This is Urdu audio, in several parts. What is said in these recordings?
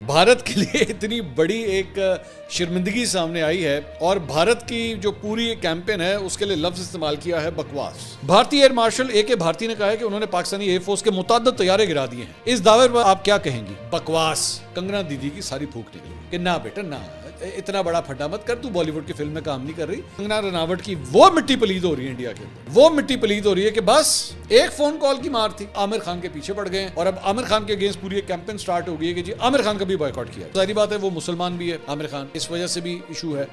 بھارت کے لیے اتنی بڑی ایک شرمندگی سامنے آئی ہے اور بھارت کی جو پوری کیمپین ہے اس کے لیے لفظ استعمال کیا ہے بکواس. بھارتی ایئر مارشل اے کے بھارتی نے کہا ہے کہ انہوں نے پاکستانی ایئر فورس کے متعدد طیارے گرا دیے ہیں. اس دعوے پر آپ کیا کہیں گی؟ بکواس. کنگنا دیدی کی ساری پھونک نکلی کہ نہ بیٹا نہ اتنا بڑا پھٹا مت کر, تو بالی ووڈ کی فلم میں کام نہیں کر رہی. کنگنا رناوٹ کی وہ مٹی پلید ہو رہی ہے انڈیا کے اندر, وہ مٹی پلید ہو رہی ہے کہ بس ایک فون کال کی مار تھی, عامر خان کے پیچھے پڑ گئے ہیں اور اب عامر خان کے اگینسٹ پوری ایک کیمپین سٹارٹ ہو گئی ہے کہ جی عامر خان کا بھی بائیکاٹ کیا. ظاہری بات ہے وہ مسلمان بھی ہے عامر خان, اس وجہ سے بھی ایشو ہے.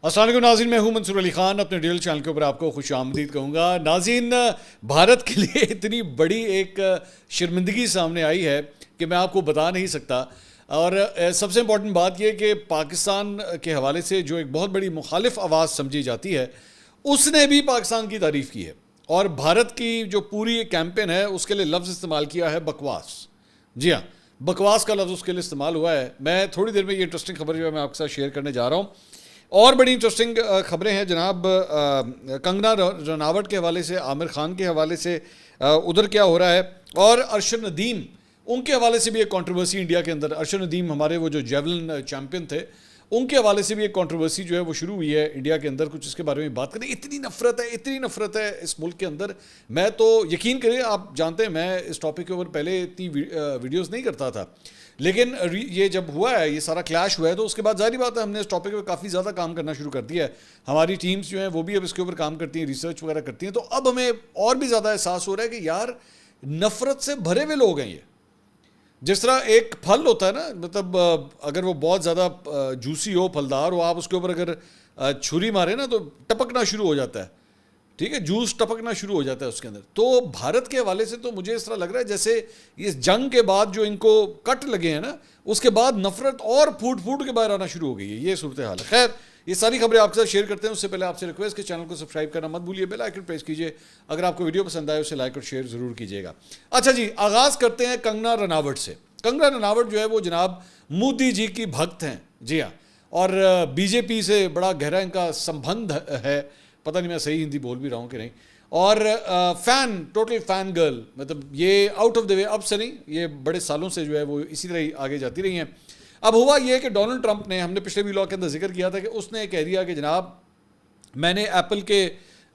السلام علیکم ناظرین, میں ہوں منصور علی خان, اپنے ڈیل چینل کے اوپر آپ کو خوش آمدید کہوں گا. ناظرین, بھارت کے لیے اتنی بڑی ایک شرمندگی سامنے آئی ہے کہ میں آپ کو بتا نہیں سکتا. اور سب سے امپورٹنٹ بات یہ کہ پاکستان کے حوالے سے جو ایک بہت بڑی مخالف آواز سمجھی جاتی ہے اس نے بھی پاکستان کی تعریف کی ہے اور بھارت کی جو پوری کیمپین ہے اس کے لیے لفظ استعمال کیا ہے بکواس. جی ہاں, بکواس کا لفظ اس کے لیے استعمال ہوا ہے. میں تھوڑی دیر میں یہ انٹرسٹنگ خبر جو ہے میں آپ کے ساتھ شیئر کرنے جا رہا ہوں. اور بڑی انٹرسٹنگ خبریں ہیں جناب. کنگنا رناوٹ کے حوالے سے, عامر خان کے حوالے سے ادھر کیا ہو رہا ہے, اور ارشد ندیم ان کے حوالے سے بھی ایک کنٹروورسی انڈیا کے اندر. ارشد ندیم ہمارے وہ جو جیولن چیمپئن تھے, ان کے حوالے سے بھی ایک کنٹروورسی جو ہے وہ شروع ہوئی ہے انڈیا کے اندر. کچھ اس کے بارے میں بات کریں. اتنی نفرت ہے اس ملک کے اندر. میں تو یقین کریں, آپ جانتے ہیں میں اس ٹاپک کے اوپر پہلے اتنی ویڈیوز نہیں کرتا تھا, لیکن یہ جب ہوا ہے, یہ سارا کلیش ہوا ہے, تو اس کے بعد ظاہری بات ہے ہم نے اس ٹاپک پہ کافی زیادہ کام کرنا شروع کر دیا ہے. ہماری ٹیمز جو ہیں وہ بھی اب اس کے اوپر کام کرتی ہیں, ریسرچ وغیرہ کرتی ہیں. تو اب ہمیں اور بھی زیادہ احساس ہو رہا ہے کہ یار نفرت سے بھرے ہوئے لوگ ہیں یہ. جس طرح ایک پھل ہوتا ہے نا, مطلب اگر وہ بہت زیادہ جوسی ہو, پھلدار ہو, آپ اس کے اوپر اگر چھری مارے نا تو ٹپکنا شروع ہو جاتا ہے. ٹھیک ہے, جوس ٹپکنا شروع ہو جاتا ہے اس کے اندر. تو بھارت کے حوالے سے تو مجھے اس طرح لگ رہا ہے جیسے اس جنگ کے بعد جو ان کو کٹ لگے ہیں نا, اس کے بعد نفرت اور پھوٹ کے باہر آنا شروع ہو گئی ہے. یہ صورتحال ہے. خیر, یہ ساری خبریں آپ کے ساتھ شیئر کرتے ہیں. اس سے پہلے آپ سے ریکویسٹ کہ چینل کو سبسکرائب کرنا مت بھولیے, بیل آئیکن پریس کیجیے. اگر آپ کو ویڈیو پسند آئے اسے لائک اور شیئر ضرور کیجیے گا. اچھا جی, آغاز کرتے ہیں کنگنا رناوٹ سے. کنگنا رناوٹ جو ہے وہ جناب مودی جی کی بھکت ہیں. جی ہاں, اور بی جے پی سے بڑا گہرا ان کا سمبندھ ہے. پتہ نہیں میں صحیح ہندی بول بھی رہا ہوں کہ نہیں. اور ٹوٹل فین گرل, مطلب یہ آؤٹ آف دا وے اب سے نہیں, یہ بڑے سالوں سے جو ہے وہ اسی طرح ہی آگے جاتی رہی ہیں. اب ہوا یہ کہ ڈونلڈ ٹرمپ نے, ہم نے پچھلے ویلاگ کے اندر ذکر کیا تھا کہ اس نے کہہ دیا کہ جناب میں نے ایپل کے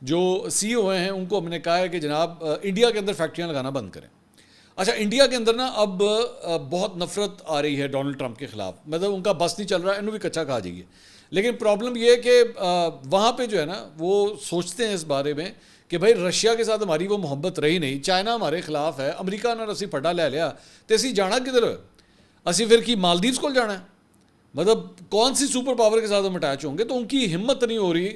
جو سی او ہیں ان کو ہم نے کہا ہے کہ جناب انڈیا کے اندر فیکٹریاں لگانا بند کریں. اچھا, انڈیا کے اندر نا اب بہت نفرت آ رہی ہے ڈونلڈ ٹرمپ کے خلاف. مطلب ان کا بس نہیں چل رہا ہے, انہوں بھی کچا کھا جائیے. لیکن پرابلم یہ ہے کہ وہاں پہ جو ہے نا وہ سوچتے ہیں اس بارے میں کہ بھائی رشیا کے ساتھ ہماری وہ محبت رہی نہیں, چائنا ہمارے خلاف ہے, امریکہ نے اسی پھڈا لے لیا, تو اسی جانا کدھر ہے؟ اسی پھر کی مالدیوز کو جانا ہے؟ مطلب کون سی سپر پاور کے ساتھ ہم اٹیچ ہوں گے؟ تو ان کی ہمت نہیں ہو رہی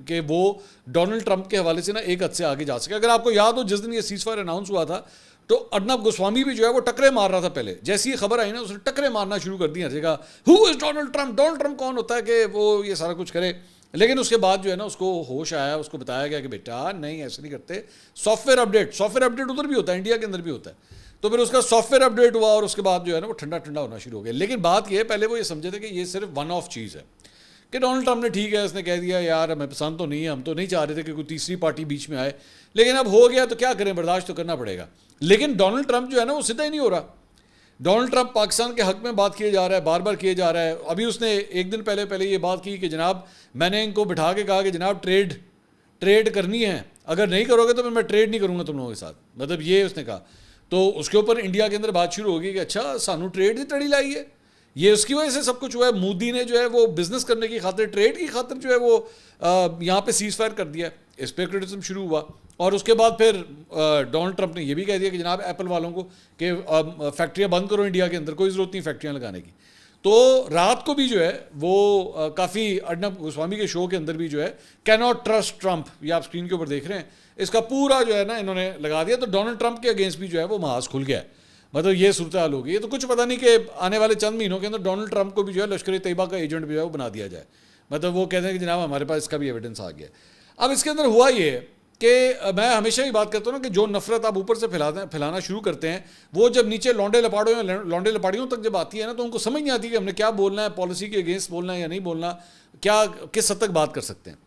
کہ وہ ڈونلڈ ٹرمپ کے حوالے سے نا ایک حد سے آگے جا سکے. اگر آپ کو یاد ہو, جس دن یہ سیز فائر اناؤنس ہوا تھا تو ارنب گوسوامی بھی جو ہے وہ ٹکرے مار رہا تھا. پہلے جیسی یہ خبر آئی نا, اس نے ٹکرے مارنا شروع کر دی ہر جگہ. ہو از ڈونلڈ ٹرمپ, ڈونلڈ ٹرمپ کون ہوتا ہے کہ وہ یہ سارا کچھ کرے. لیکن اس کے بعد جو ہے نا اس کو ہوش آیا, اس کو بتایا گیا کہ بیٹا نہیں ایسے نہیں کرتے. سافٹ ویئر اپڈیٹ ادھر بھی ہوتا ہے, انڈیا کے اندر بھی ہوتا ہے. تو پھر اس کا سافٹ ویئر اپڈیٹ ہوا اور اس کے بعد جو ہے نا وہ ٹھنڈا ہونا شروع ہو گیا. لیکن بات یہ ہے, پہلے وہ یہ سمجھے تھے کہ یہ صرف ون آف چیز ہے کہ ڈونلڈ ٹرمپ نے ٹھیک ہے, اس نے کہہ دیا یار ہمیں پسند تو نہیں ہے, ہم تو نہیں چاہ رہے تھے کہ کوئی تیسری پارٹی بیچ میں آئے, لیکن اب ہو گیا تو کیا کریں, برداشت تو کرنا پڑے گا. لیکن ڈونلڈ ٹرمپ جو ہے نا وہ سیدھا ہی نہیں ہو رہا. ڈونلڈ ٹرمپ پاکستان کے حق میں بات کیے جا رہا ہے, بار بار کیے جا رہا ہے. ابھی اس نے ایک دن پہلے یہ بات کی کہ جناب میں نے ان کو بٹھا کے کہا کہ جناب ٹریڈ کرنی ہے, اگر نہیں کرو گے تو میں ٹریڈ نہیں کروں گا تم لوگوں کے ساتھ. مطلب یہ اس نے کہا. تو اس کے اوپر انڈیا کے اندر بات شروع ہوگی کہ اچھا سانو ٹریڈ کی تڑی لائی ہے, یہ اس کی وجہ سے سب کچھ ہوا ہے. مودی نے جو ہے وہ بزنس کرنے کی خاطر, ٹریڈ کی خاطر جو ہے وہ یہاں پہ سیز فائر کر دیا. اس پہ کرٹیسزم شروع ہوا. اور اس کے بعد پھر ڈونلڈ ٹرمپ نے یہ بھی کہہ دیا کہ جناب ایپل والوں کو کہ فیکٹریاں بند کرو انڈیا کے اندر, کوئی ضرورت نہیں فیکٹریاں لگانے کی. تو رات کو بھی جو ہے وہ کافی ارنب گوسوامی کے شو کے اندر بھی جو ہے کی ناٹ ٹرسٹ ٹرمپ, یہ آپ اسکرین کے اوپر دیکھ رہے ہیں, اس کا پورا جو ہے نا انہوں نے لگا دیا. تو ڈونلڈ ٹرمپ کے اگینسٹ بھی جو ہے وہ محاذ کھل گیا ہے. مطلب یہ صورتحال ہو گئی ہے. تو کچھ پتہ نہیں کہ آنے والے چند مہینوں کے اندر ڈونلڈ ٹرمپ کو بھی جو ہے لشکر طیبہ کا ایجنٹ بھی جو ہے وہ بنا دیا جائے. مطلب وہ کہتے ہیں کہ جناب ہمارے پاس اس کا بھی ایویڈنس آ گیا ہے. اب اس کے اندر ہوا یہ کہ میں ہمیشہ ہی بات کرتا ہوں نا کہ جو نفرت آپ اوپر سے پھیلانا شروع کرتے ہیں, وہ جب نیچے لونڈے لپاڑیوں تک جب آتی ہے نا تو ان کو سمجھ نہیں آتی کہ ہم نے کیا بولنا ہے, پالیسی کے اگینسٹ بولنا ہے یا نہیں بولنا, کیا کس حد تک بات کر سکتے ہیں.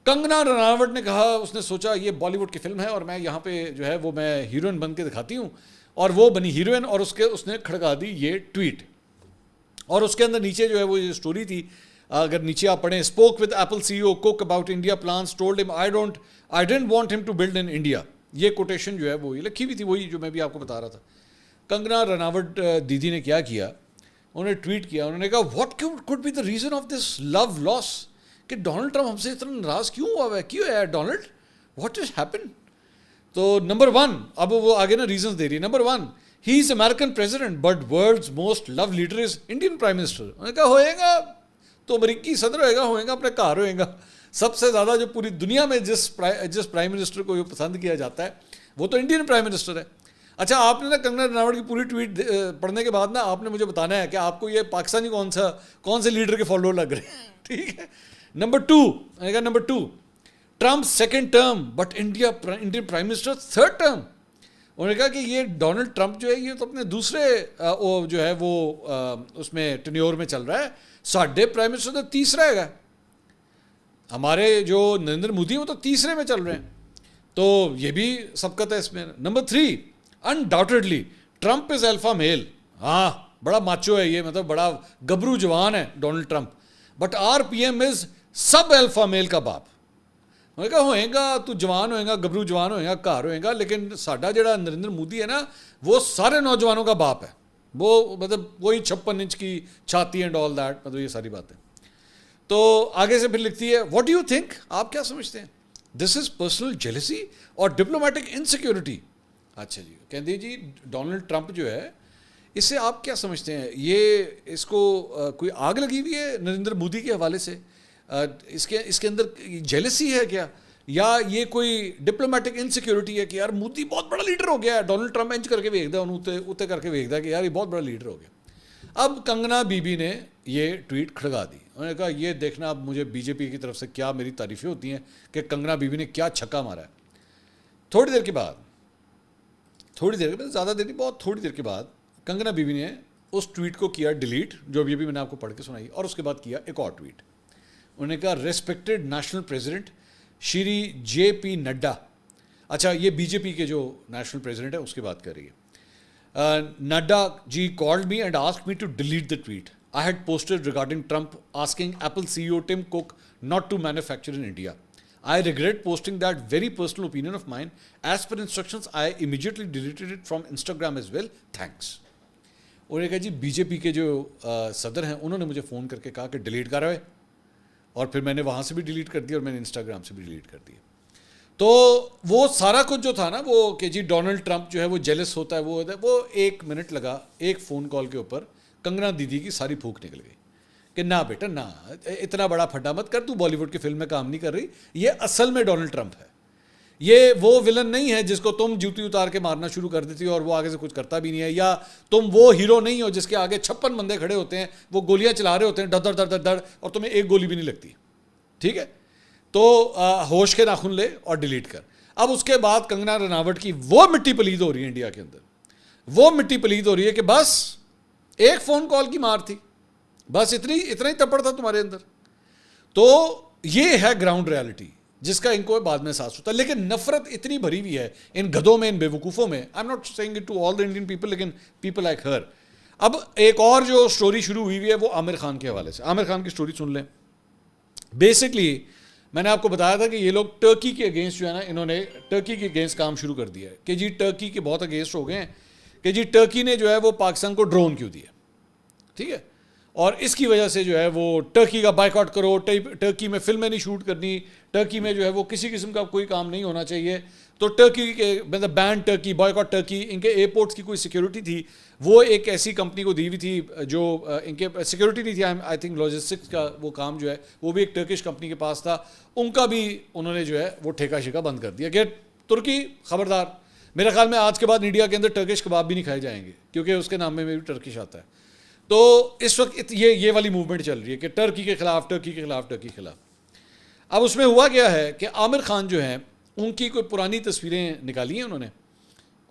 کنگنا رناوٹ نے کہا, اس نے سوچا یہ بالی ووڈ کی فلم ہے اور میں یہاں پہ جو ہے وہ میں ہیروئن بن کے دکھاتی ہوں اور وہ بنی ہیروئن, اور اس نے کھڑکا دی یہ ٹویٹ. اور اس کے اندر نیچے جو ہے وہ یہ اسٹوری تھی, اگر نیچے آپ پڑھیں, spoke with Apple C E O Cook about India plans, told him I don't want him to build in India. یہ کوٹیشن جو ہے وہ لکھی ہوئی تھی, وہی جو میں بھی آپ کو بتا رہا تھا. کنگنا رناوٹ دیدی نے کیا کیا, انہوں نے ٹویٹ کیا, انہوں نے کہا what could be the reason of this low loss, کہ ڈونلڈ ٹرمپ ہم سے اتنا ناراض کیوں ہوا ہے, کیوں ہے ڈونلڈ, واٹ از ہیپن. تو نمبر 1, اب وہ آگے نا ریزنس دے رہی ہے. Number 1, he is American president but world's most love leader is Indian prime minister. انہوں نے کہا ہوئے گا تو امریکی صدر ہوئے گا اپنے گھر ہوئے گا. سب سے زیادہ جو پوری دنیا میں جس پرائم منسٹر کو پسند کیا جاتا ہے وہ تو انڈین پرائم منسٹر ہے. اچھا, آپ نے نا کنگنا رناوٹ کی پوری ٹویٹ پڑھنے کے بعد نا آپ نے مجھے بتانا ہے کہ آپ کو یہ پاکستانی کون سے لیڈر کے فالوور لگ رہے ہیں, ٹھیک ہے. Number 2, Trump second term but Indian prime minister third term. انہوں نے کہا کہ یہ ڈونلڈ ٹرمپ جو ہے یہ تو اپنے دوسرے جو ہے وہ اس میں ٹینیور میں چل رہا ہے, ساڈے پرائم منسٹر تو تیسرا ہے گا, ہمارے جو نریندر مودی ہیں وہ تو تیسرے میں چل رہے ہیں, تو یہ بھی سبقت ہے اس میں. نمبر 3, انڈاؤٹڈلی ٹرمپ از الفا میل. ہاں, بڑا ماچو ہے یہ, مطلب بڑا گبرو جوان ہے Donald Trump, but R P M is sub alpha male کا باپ. میں کہا ہوئے گا تو جوان ہوئے گا, گبرو جوان ہوئے گا, گھر ہوئے گا, لیکن ساڈا جڑا نریندر مودی ہے نا وہ سارے نوجوانوں کا باپ ہے, وہ مطلب وہی 56 انچ کی چھاتی اینڈ آل دیٹ, مطلب یہ ساری باتیں. تو آگے سے پھر لکھتی ہے, واٹ ڈو یو تھنک, آپ کیا سمجھتے ہیں, دس از پرسنل جیلسی اور ڈپلومیٹک انسیکیورٹی. اچھا جی, کہتے جی ڈونلڈ ٹرمپ جو ہے اس سے آپ کیا سمجھتے ہیں, یہ اس کو کوئی آگ لگی ہوئی ہے نریندر مودی کے حوالے سے, اس کے اندر جیلسی ہے کیا, یا یہ کوئی ڈپلومیٹک انسیکیورٹی ہے کہ یار مودی بہت بڑا لیڈر ہو گیا ہے, ڈونلڈ ٹرمپ انج کر کے ویکھدا انہوں اتنے کر کے ویکھدا کہ یار یہ بہت بڑا لیڈر ہو گیا. اب کنگنا بی بی نے یہ ٹویٹ کھڑکا دی. انہوں نے کہا یہ دیکھنا اب مجھے بی جے پی کی طرف سے کیا میری تعریفیں ہوتی ہیں کہ کنگنا بی بی نے کیا چھکا مارا ہے. تھوڑی دیر کے بعد زیادہ دیر نہیں, بہت تھوڑی دیر کے بعد کنگنا بی بی نے اس ٹویٹ کو کیا ڈیلیٹ, جو ابھی میں نے آپ کو پڑھ کے سنائی, اور اس کے بعد کیا ایک اور ٹویٹ. انہوں نے کہا ریسپیکٹڈ نیشنل پریزیڈنٹ شری جے پی نڈا. اچھا, یہ بی جے پی کے جو نیشنل پریزیڈنٹ ہے اس کی بات کر رہی ہے. Nadda ji called me and asked me to delete the tweet I had posted regarding Trump asking Apple C E O Tim Cook not to manufacture in India. I regret posting that very personal opinion of mine. As per instructions, I immediately deleted it from Instagram as well. Thanks. انہوں نے کہا جی بی جے پی کے جو صدر ہیں انہوں نے مجھے فون کر کے کہا کہ ڈیلیٹ کر رہے, اور پھر میں نے وہاں سے بھی ڈیلیٹ کر دیا اور میں نے انسٹاگرام سے بھی ڈیلیٹ کر دیا. تو وہ سارا کچھ جو تھا نا وہ کہ جی ڈونلڈ ٹرمپ جو ہے وہ جیلس ہوتا ہے, وہ 1 منٹ لگا, ایک فون کال کے اوپر کنگنا دیدی کی ساری پھونک نکل گئی کہ نہ بیٹا نہ, اتنا بڑا پھڈا مت کر, تو بالی ووڈ کی فلم میں کام نہیں کر رہی, یہ اصل میں ڈونلڈ ٹرمپ ہے, یہ وہ ولن نہیں ہے جس کو تم جوتی اتار کے مارنا شروع کر دیتی اور وہ آگے سے کچھ کرتا بھی نہیں ہے, یا تم وہ ہیرو نہیں ہو جس کے آگے 56 بندے کھڑے ہوتے ہیں, وہ گولیاں چلا رہے ہوتے ہیں ڈر ڈر ڈر ڈر اور تمہیں ایک گولی بھی نہیں لگتی, ٹھیک ہے. تو ہوش کے ناخن لے اور ڈیلیٹ کر. اب اس کے بعد کنگنا رناوٹ کی وہ مٹی پلید ہو رہی ہے انڈیا کے اندر, وہ مٹی پلید ہو رہی ہے کہ بس ایک فون کال کی مار تھی, بس اتنا ہی تپڑ تھا تمہارے اندر. تو یہ ہے گراؤنڈ ریالٹی جس کا ان کو بعد میں احساس ہوتا ہے. لیکن نفرت اتنی بھری ہوئی ہے ان گدھوں میں, ان بے وقوفوں میں. I am not seeing it to all the Indian people, لیکن پیپل لائک ہر. اب ایک اور جو اسٹوری شروع ہوئی ہے وہ عامر خان کے حوالے سے. عامر خان کی اسٹوری سن لیں. بیسکلی میں نے آپ کو بتایا تھا کہ یہ لوگ ٹرکی کے اگینسٹ جو ہے نا, انہوں نے ٹرکی کے اگینسٹ کام شروع کر دیا ہے کہ جی ٹرکی کے بہت اگینسٹ ہو گئے ہیں کہ جی ٹرکی نے جو ہے وہ پاکستان کو ڈرون کیوں دیا, ٹھیک ہے, اور اس کی وجہ سے جو ہے وہ ٹرکی کا بائیک آؤٹ کرو, ٹرکی میں فلمیں نہیں شوٹ کرنی, ٹرکی میں جو ہے وہ کسی قسم کا کوئی کام نہیں ہونا چاہیے. تو ٹرکی کے مطلب بین ٹرکی, بائیک آؤٹ ٹرکی, ان کے ایئرپورٹس کی کوئی سیکورٹی تھی وہ ایک ایسی کمپنی کو دی ہوئی تھی جو ان کے سیکورٹی نہیں تھی, آئی تھنک لاجسٹکس کا وہ کام جو ہے وہ بھی ایک ٹرکش کمپنی کے پاس تھا. ان کا بھی انہوں نے جو ہے وہ ٹھیکہ شیکہ بند کر دیا کہ ترکی خبردار. میرے خیال میں آج کے بعد انڈیا کے اندر ٹرکش کباب بھی نہیں کھائے جائیں گے کیونکہ اس کے نام میں بھی ٹرکش آتا ہے. تو اس وقت یہ والی موومنٹ چل رہی ہے کہ ٹرکی کے خلاف. اب اس میں ہوا کیا ہے کہ عامر خان جو ہیں ان کی کوئی پرانی تصویریں نکالی ہیں انہوں نے,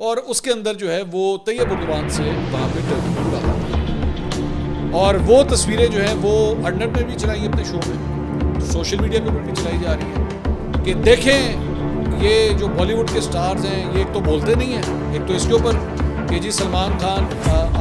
اور اس کے اندر جو ہے وہ طیب اردوان سے وہاں پہ ٹرکی کو ڈالا, اور وہ تصویریں جو ہیں وہ ارنب نے بھی چلائی اپنے شو میں, سوشل میڈیا کے اوپر بھی چلائی جا رہی ہیں کہ دیکھیں یہ جو بالی ووڈ کے سٹارز ہیں یہ ایک تو بولتے نہیں ہیں, ایک تو اس کے اوپر کہ جی سلمان خان